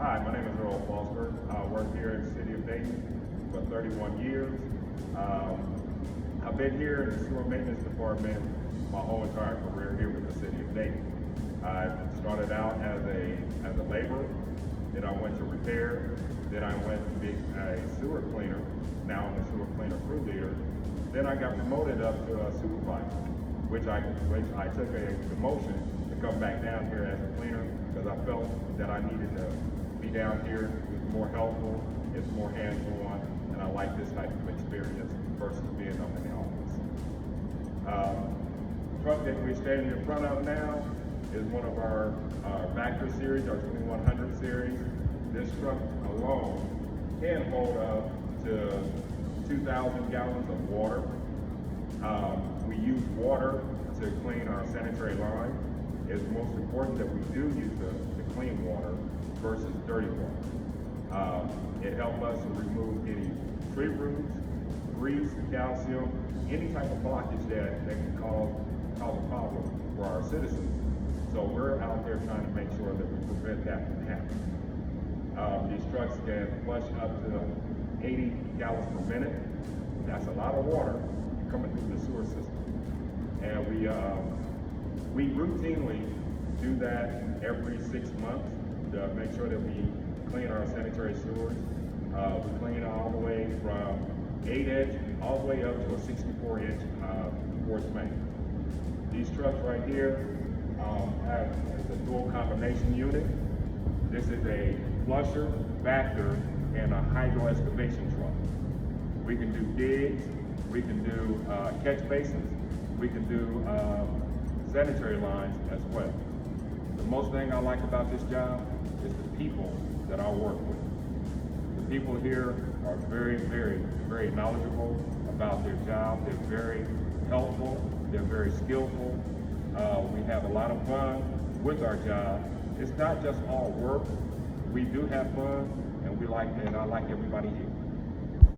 Hi, my name is Earl. I work here in the city of Dayton for 31 years. I've been here in the sewer maintenance department my whole entire career here with the city of Dayton. I started out as a laborer, then I went to repair, then I went to be a sewer cleaner. Now I'm a sewer cleaner crew leader. Then I got promoted up to a supervisor, which I took a demotion to come back down here as a cleaner because I felt that I needed to be down here. It's more helpful, it's more hands-on, and I like this type of experience versus being up in the office. Truck that we're standing in front of now is one of our Vector series, our 2100 series. This truck alone can hold up to 2,000 gallons of water. We use water to clean our sanitary line. It's most important that we do use the clean water versus dirty water. It helps us to remove any tree roots, grease, calcium, any type of blockage that can cause a problem for our citizens. So we're out there trying to make sure that we prevent that from happening. These trucks can flush up to 80 gallons per minute. That's a lot of water coming through the sewer system. And we routinely do that every 6 months to make sure that we clean our sanitary sewers. We clean all the way from 8-inch all the way up to a 64-inch force main. These trucks right here have a dual combination unit. This is a flusher, Vector, and a hydro excavation truck. We can do digs, we can do catch basins, we can do sanitary lines as well. The most thing I like about this job is the people that I work with. The people here are very, very, very knowledgeable about their job. They're very helpful. They're very skillful. We have a lot of fun with our job. It's not just all work. We do have fun, and I like everybody here.